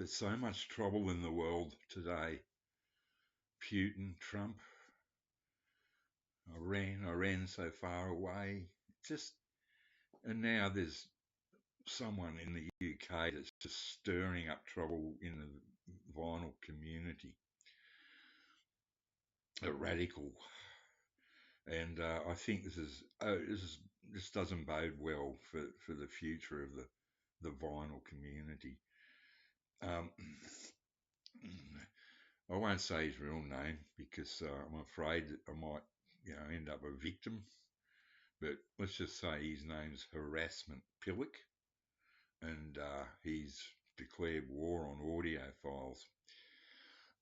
There's so much trouble in the world today. Putin, Trump, Iran so far away. Just and now there's someone in the UK that's just stirring up trouble in the vinyl community, a radical, and I think this doesn't bode well for the future of the vinyl community. Um, I won't say his real name because I'm afraid that I might, end up a victim. But let's just say his name's Harassment Pillock, and he's declared war on audiophiles.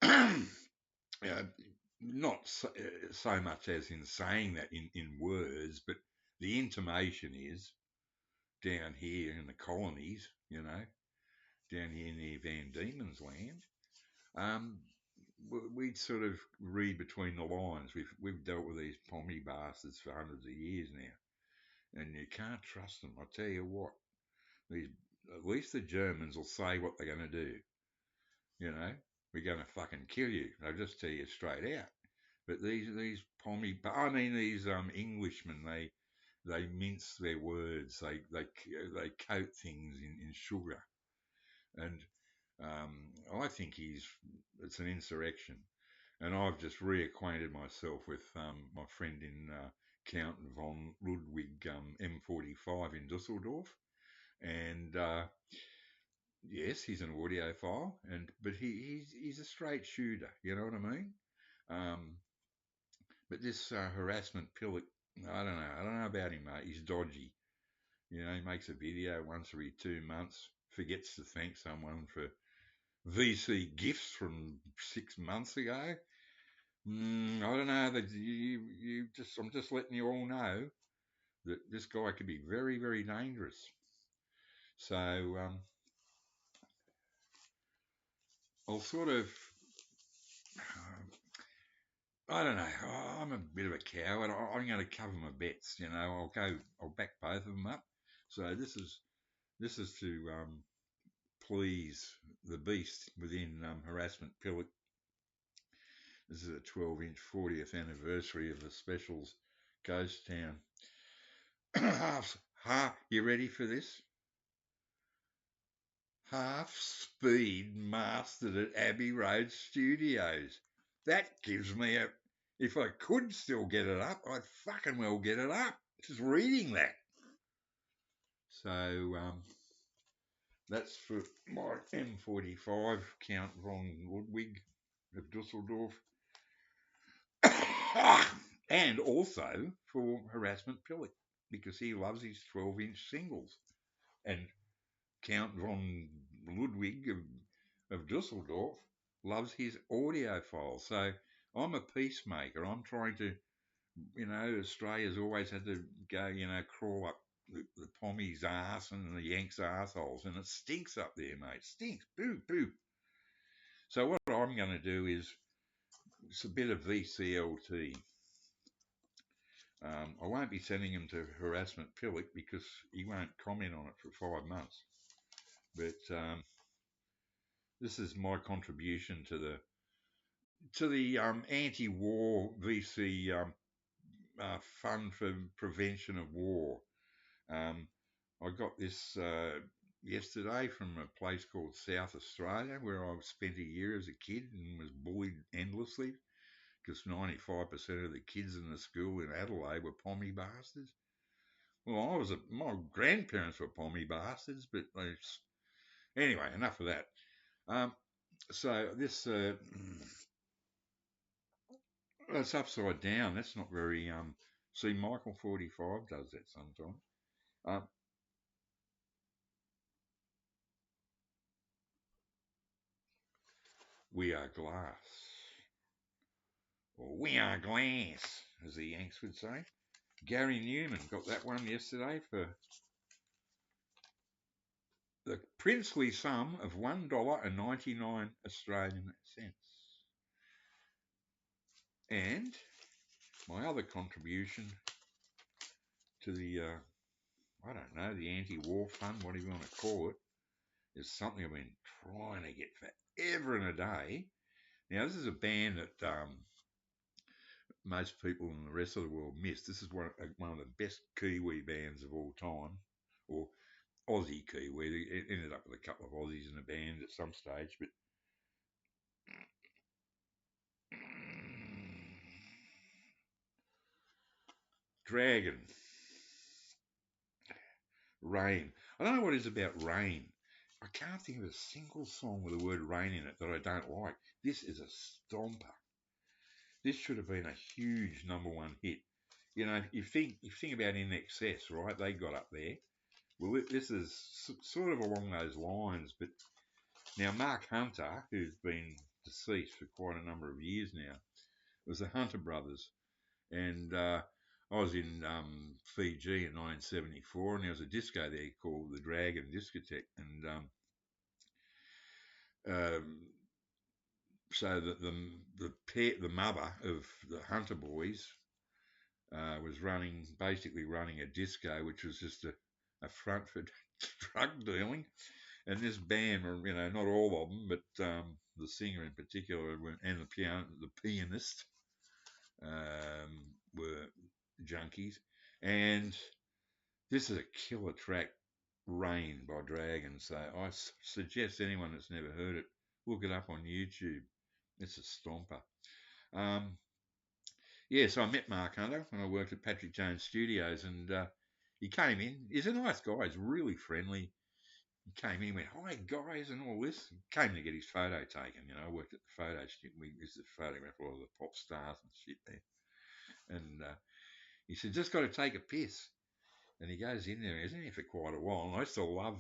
uh, Not so much as in saying that in words, but the intimation is down here in the colonies, down here near Van Diemen's Land. Um, we'd sort of read between the lines. We've dealt with these pommy bastards for hundreds of years now, and you can't trust them. I tell you what, these at least the Germans will say what they're going to do. You know, we're going to fucking kill you. They'll just tell you straight out. But these pommy, I mean these Englishmen, they mince their words. They coat things in sugar, and I think it's an insurrection. And I've just reacquainted myself with my friend in Count von Ludwig M45 in Dusseldorf, and yes, he's an audiophile, but he's a straight shooter. You know what I mean? Um, but this harassment Pillock, I don't know. I don't know about him, mate. He's dodgy. He makes a video once every 2 months, forgets to thank someone for VC gifts from 6 months ago. I don't know that I'm just letting you all know that this guy could be very, very dangerous. So I'll sort of, I don't know. I'm a bit of a coward. I'm going to cover my bets. I'll back both of them up. So this is to please the beast within harassment Pillock. This is a 12-inch 40th anniversary of the Specials Ghost Town. You ready for this? Half speed mastered at Abbey Road Studios. That gives me if I could still get it up, I'd fucking well get it up. Just reading that. So that's for my M45 Count von Ludwig of Dusseldorf. And also for Harassment Pillock, because he loves his 12-inch singles. And Count von Ludwig of Dusseldorf loves his audiophile. So I'm a peacemaker. I'm trying to, Australia's always had to go, crawl up the Pommy's arse and the Yanks' arseholes, and it stinks up there, mate. Stinks. Boo, boo. So what I'm going to do is it's a bit of VCLT. I won't be sending him to Harassment Pillock because he won't comment on it for 5 months. But this is my contribution to the anti-war VC fund for prevention of war. I got this yesterday from a place called South Australia, where I spent a year as a kid and was bullied endlessly because 95% of the kids in the school in Adelaide were pommy bastards. Well, my grandparents were pommy bastards, but anyway, enough of that. So this it's upside down. That's not very See, Michael 45 does that sometimes. Um, we are glass, or we are glass, as the Yanks would say. Gary Newman got that one yesterday for the princely sum of $1.99 Australian cents. And my other contribution to the, I don't know, the anti-war fund, whatever you want to call it, is something I've been trying to get forever and a day. Now, this is a band that most people in the rest of the world miss. This is one of the best Kiwi bands of all time, or Aussie Kiwi. It ended up with a couple of Aussies in the band at some stage, but Dragon, Rain. I don't know what it is about Rain. I can't think of a single song with the word rain in it that I don't like. This is a stomper. This should have been a huge number 1 hit. You know, you think about In Excess, right? They got up there. Well, this is sort of along those lines. But now Mark Hunter, who's been deceased for quite a number of years now, it was the Hunter brothers, and I was in Fiji in 1974, and there was a disco there called the Dragon Discotheque, and um, so that the mother of the Hunter boys was basically running a disco, which was just a front for drug dealing. And this band, you know, not all of them, but the singer in particular and the pianist were junkies. And this is a killer track, Rain by Dragon. So I suggest anyone that's never heard it, look it up on YouTube. It's a stomper. Um, yeah, so I met Mark Hunter when I worked at Patrick Jones Studios, and he came in. He's a nice guy. He's really friendly. He came in and went, "Hi, guys," and all this. He came to get his photo taken. You know, I worked at the photo studio. We used to photograph all of the pop stars and shit there. And he said, "Just got to take a piss." And he goes in there. He's in there for quite a while. And I used to love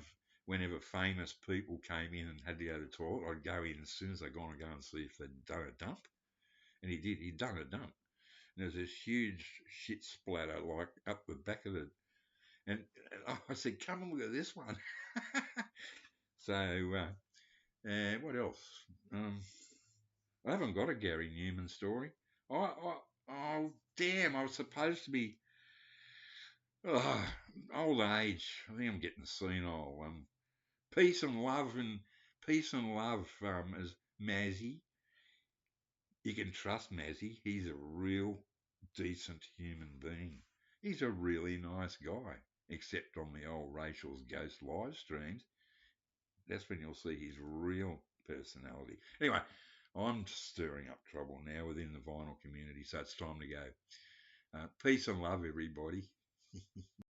whenever famous people came in and had to go to the toilet. I'd go in as soon as they'd gone and go and see if they'd done a dump. And he did. He'd done a dump. And there's this huge shit splatter like up the back of it. And I said, "Come and look at this one." So, what else? Um, I haven't got a Gary Newman story. Oh, damn! I was supposed to be. Oh, old age. I think I'm getting senile. Peace and love as Mazzy. You can trust Mazzy. He's a real decent human being. He's a really nice guy, except on the old Rachel's Ghost live streams. That's when you'll see his real personality. Anyway, I'm stirring up trouble now within the vinyl community, so it's time to go. Peace and love, everybody.